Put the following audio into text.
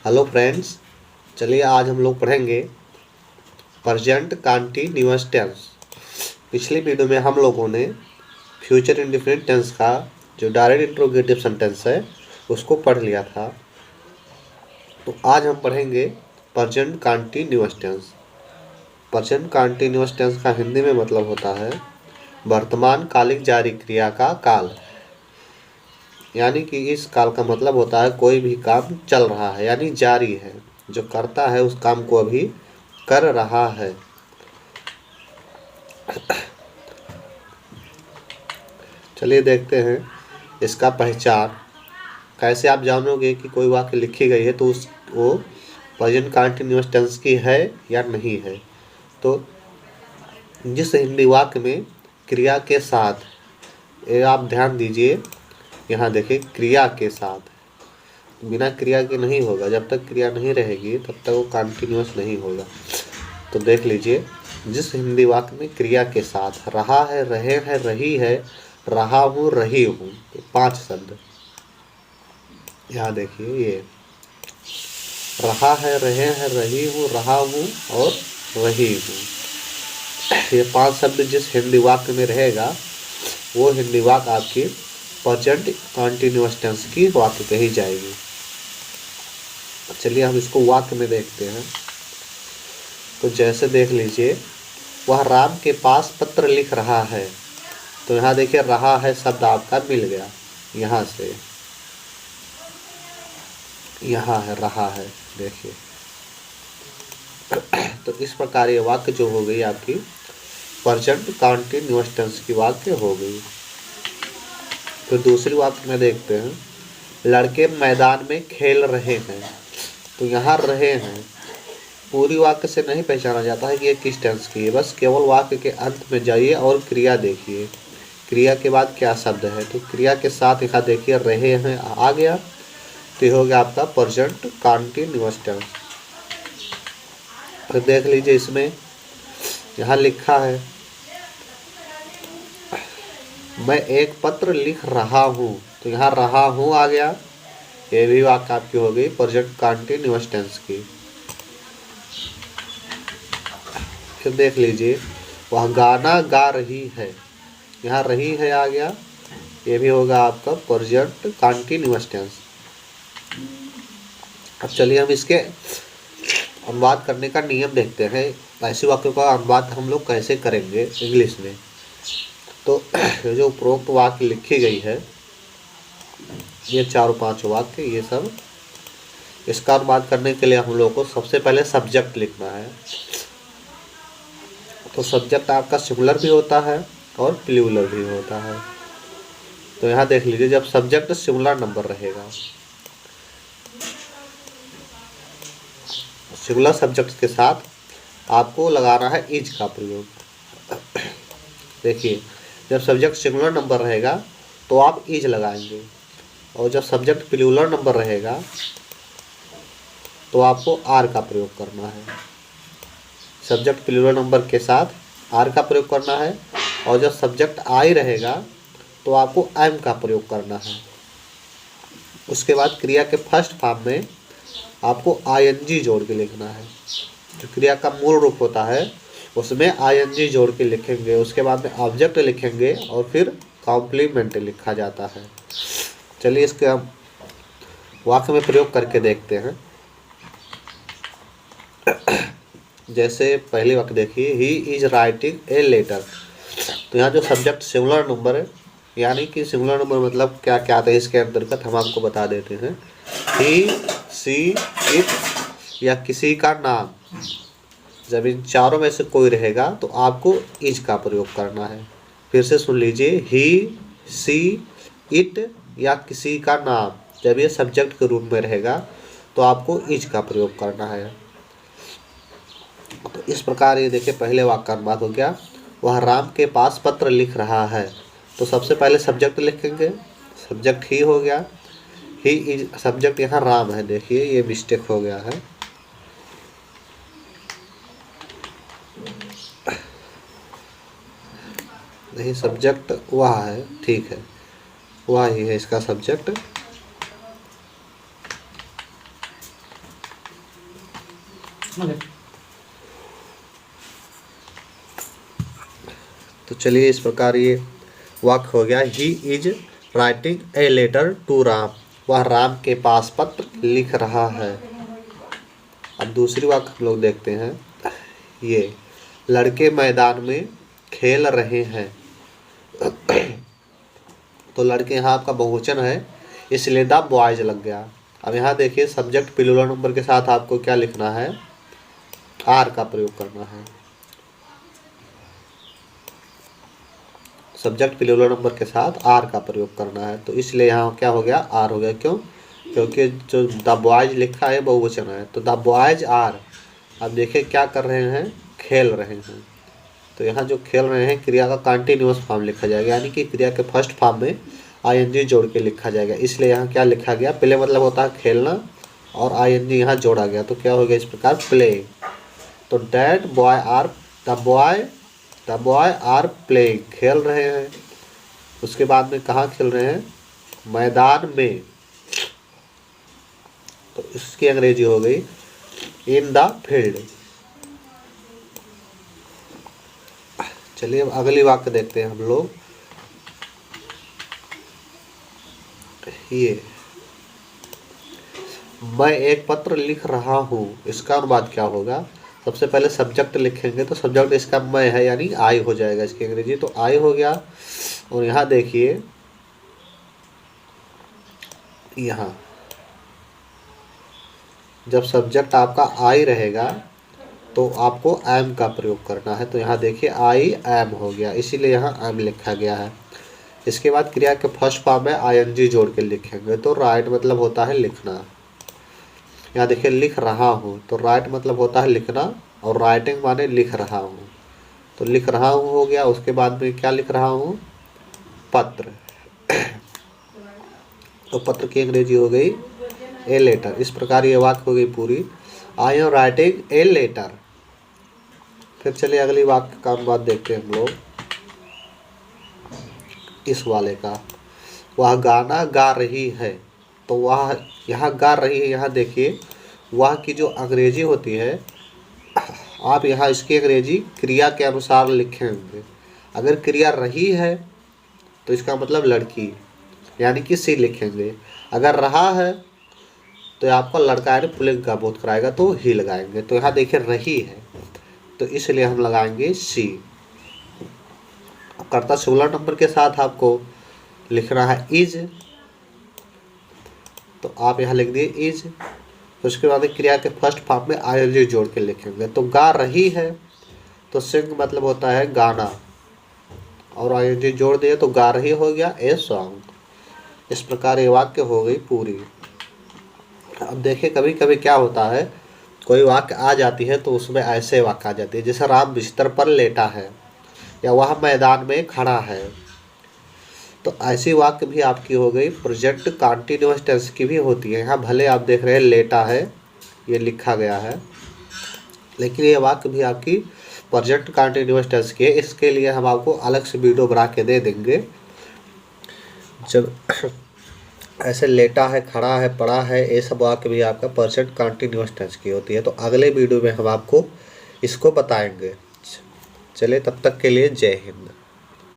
Hello friends, चलिए आज हम लोग पढ़ेंगे प्रेजेंट कंटीन्यूअस टेंस। पिछली वीडियो में हम लोगों ने फ्यूचर इंडेफिनिट टेंस का जो डायरेक्ट इंट्रोगेटिव सेंटेंस है उसको पढ़ लिया था। तो आज हम पढ़ेंगे present continuous tense. Present continuous tense का हिंदी में मतलब होता है वर्तमान कालिक जारी क्रिया का काल। यानी कि इस काल का मतलब होता है कोई भी काम चल रहा है, यानी जारी है, जो करता है उस काम को अभी कर रहा है। चलिए देखते हैं इसका पहचान। कैसे आप जानोगे कि कोई वाक्य लिखी गई है तो वो प्रेजेंट कंटीन्यूअस टेंस की है या नहीं है। तो जिस हिंदी वाक्य में क्रिया के साथ, ये आप ध्यान दीजिए, यहाँ देखिए क्रिया के साथ, बिना क्रिया के नहीं होगा। जब तक क्रिया नहीं रहेगी तब तक वो कंटीन्यूअस नहीं होगा। तो देख लीजिए, जिस हिंदी वाक्य में क्रिया के साथ रहा है, रहे हैं, रही है, रहा हूँ, रही हूँ, तो 5 शब्द। यहाँ देखिए, ये रहा है, रहे हैं, रही हूँ, रहा हूँ और रही हूँ, ये 5 शब्द जिस हिंदी वाक्य में रहेगा वो हिंदी वाक्य आपकी प्रेजेंट कंटीन्यूअस टेंस की वाक्य कही जाएगी। चलिए हम इसको वाक्य में देखते हैं। तो जैसे देख लीजिए, वह राम के पास पत्र लिख रहा है। तो यहाँ देखिए रहा है शब्द आपका मिल गया, यहाँ से यहाँ है रहा है, देखिए। तो इस प्रकार ये वाक्य जो हो गई आपकी प्रेजेंट कंटीन्यूअस टेंस की वाक्य हो गई। फिर दूसरी वाक्य में देखते हैं, लड़के मैदान में खेल रहे हैं। तो यहाँ रहे हैं पूरी वाक्य से नहीं पहचाना जाता है कि ये किस टेंस की है। बस केवल वाक्य के अंत में जाइए और क्रिया देखिए, क्रिया के बाद क्या शब्द है। तो क्रिया के साथ यहाँ देखिए रहे हैं आ गया, तो ये हो गया आपका प्रेजेंट कंटीन्यूअस टेंस। फिर देख लीजिए, इसमें यहाँ लिखा है मैं एक पत्र लिख रहा हूँ। तो यहाँ रहा हूँ आ गया, ये भी वाक्य आपकी हो गई प्रेजेंट कंटीन्यूअस टेंस की। फिर देख लीजिए, वह गाना गा रही है। यहाँ रही है आ गया, ये भी होगा आपका प्रेजेंट कंटीन्यूअस टेंस। अब चलिए हम इसके अनुवाद करने का नियम देखते हैं। ऐसे वाक्यों का अनुवाद हम लोग कैसे करेंगे इंग्लिश में। तो ये जो उपरोक्त वाक्य लिखी गई है, ये 4-5 वाक्य, ये सब, इसका अनुवाद करने के लिए हम लोग को सबसे पहले सब्जेक्ट लिखना है। तो सब्जेक्ट आपका सिंगुलर भी होता है और प्लूरल भी होता है। तो यहाँ देख लीजिए, जब सब्जेक्ट सिंगुलर नंबर रहेगा, सिंगुलर सब्जेक्ट के साथ आपको लगाना है इज का प्रयोग। देखिए, जब सब्जेक्ट सिंगुलर नंबर रहेगा तो आप इज लगाएंगे, और जब सब्जेक्ट प्लूरल नंबर रहेगा तो आपको आर का प्रयोग करना है। सब्जेक्ट प्लूरल नंबर के साथ आर का प्रयोग करना है, और जब सब्जेक्ट आई रहेगा तो आपको एम का प्रयोग करना है। उसके बाद क्रिया के फर्स्ट फॉर्म में आपको आईएनजी जोड़ के लिखना है। जो क्रिया का मूल रूप होता है उसमें आईएनजी जोड़ के लिखेंगे, उसके बाद में ऑब्जेक्ट लिखेंगे और फिर कॉम्प्लीमेंट लिखा जाता है। चलिए इसके हम वाक्य में प्रयोग करके देखते हैं। जैसे पहली वाक्य देखिए, he is writing a letter. तो यहाँ जो सब्जेक्ट सिंगुलर नंबर है, यानी कि सिंगुलर नंबर मतलब क्या क्या आता है इसके अंतर्गत हम आपको बता देते हैं। ही, सी, इट या किसी का नाम, जब इन चारों में से कोई रहेगा तो आपको इज का प्रयोग करना है। फिर से सुन लीजिए, ही, सी, इट या किसी का नाम, जब ये सब्जेक्ट के रूप में रहेगा तो आपको इज का प्रयोग करना है। तो इस प्रकार ये देखिए, पहले वाक्य का अनुवाद हो गया, वह राम के पास पत्र लिख रहा है। तो सबसे पहले सब्जेक्ट लिखेंगे, सब्जेक्ट ही हो गया, ही इज, सब्जेक्ट यहाँ राम है, देखिए ये मिस्टेक हो गया है। नहीं, सब्जेक्ट वह है, ठीक है, वह ही है इसका सब्जेक्ट। तो चलिए इस प्रकार ये वाक्य हो गया। He is writing a letter to Ram, वह राम के पास पत्र लिख रहा है। अब दूसरी वाक्य हम लोग देखते हैं। ये लड़के मैदान में खेल रहे हैं। तो लड़के यहाँ आपका बहुवचन है, इसलिए द बॉयज लग गया। अब यहाँ देखिए सब्जेक्ट प्लूरल नंबर के साथ आपको क्या लिखना है, आर का प्रयोग करना है। सब्जेक्ट प्लूरल नंबर के साथ आर का प्रयोग करना है, तो इसलिए यहाँ क्या हो गया, आर हो गया। क्यों? क्योंकि जो द बॉयज लिखा है बहुवचन है, तो द बॉयज आर। अब देखिए क्या कर रहे हैं, खेल रहे हैं। तो यहाँ जो खेल रहे हैं क्रिया का कंटिन्यूअस फॉर्म लिखा जाएगा, यानी कि क्रिया के फर्स्ट फॉर्म में आईएनजी जोड़ के लिखा जाएगा। इसलिए यहाँ क्या लिखा गया, प्ले मतलब होता है खेलना, और आईएनजी यहाँ जोड़ा गया, तो क्या हो गया इस प्रकार, प्ले। तो that boy are, the boy are playing, खेल रहे हैं। उसके बाद में कहाँ खेल रहे हैं, मैदान में। तो इसकी अंग्रेजी हो गई इन द फील्ड। चलिए अब अगली वाक्य देखते हैं हम लोग। ये मैं एक पत्र लिख रहा हूँ, इसका अनुवाद क्या होगा। सबसे पहले सब्जेक्ट लिखेंगे, तो सब्जेक्ट इसका मैं है, यानी आई हो जाएगा इसकी अंग्रेजी, तो आई हो गया। और यहाँ देखिए, यहाँ जब सब्जेक्ट आपका आई रहेगा तो आपको एम का प्रयोग करना है। तो यहाँ देखिए आई एम हो गया, इसीलिए यहाँ एम लिखा गया है। इसके बाद क्रिया के फर्स्ट फॉर्म में आईएनजी जोड़ के लिखेंगे, तो राइट मतलब होता है लिखना। यहाँ देखिए लिख रहा हूँ, तो राइट मतलब होता है लिखना, और राइटिंग माने लिख रहा हूँ। तो लिख रहा हूँ हो गया। उसके बाद में क्या लिख रहा हूँ, पत्र। तो पत्र की अंग्रेजी हो गई ए लेटर। इस प्रकार ये वाक्य हो गई पूरी, I am writing a letter. फिर चलिए अगली वाक्य का अनुवाद देखते हैं हम लोग, इस वाले का। वह गाना गा रही है, तो वह यहाँ गा रही है। यहाँ देखिए वह की जो अंग्रेजी होती है, आप यहाँ इसकी अंग्रेजी क्रिया के अनुसार लिखेंगे। अगर क्रिया रही है तो इसका मतलब लड़की, यानी कि सी लिखेंगे। अगर रहा है तो आपका लड़का यानी पुल्लिंग का बोध कराएगा, तो ही लगाएंगे। तो यहाँ देखिए रही है, तो इसलिए हम लगाएंगे सी। कर्ता सिंगुलर नंबर के साथ आपको लिखना है इज, तो आप यहाँ लिख दिए इज। उसके बाद क्रिया के फर्स्ट फॉर्म में आईएनजी जोड़ के लिखेंगे। तो गा रही है, तो सिंग मतलब होता है गाना, और आईएनजी जोड़ दिए तो गा रही हो गया ए सॉन्ग। इस प्रकार ये वाक्य हो गई पूरी। अब देखिए कभी कभी क्या होता है, कोई वाक्य आ जाती है तो उसमें ऐसे वाक्य आ जाती है, जैसे राम बिस्तर पर लेटा है, या वह मैदान में खड़ा है। तो ऐसी वाक्य भी आपकी हो गई। प्रेजेंट कंटीन्यूअस टेंस की भी होती है। यहाँ भले आप देख रहे हैं लेटा है ये लिखा गया है, लेकिन ये वाक्य भी आपकी प्रेजेंट कंटीन्यूअस टेंस की है। इसके लिए हम आपको अलग से वीडियो बना के दे देंगे। जब ऐसे लेटा है, खड़ा है, पड़ा है, ये सब वाक्य भी आपका प्रेजेंट कंटीन्यूअस टेंस की होती है। तो अगले वीडियो में हम आपको इसको बताएंगे। चलिए तब तक के लिए जय हिंद।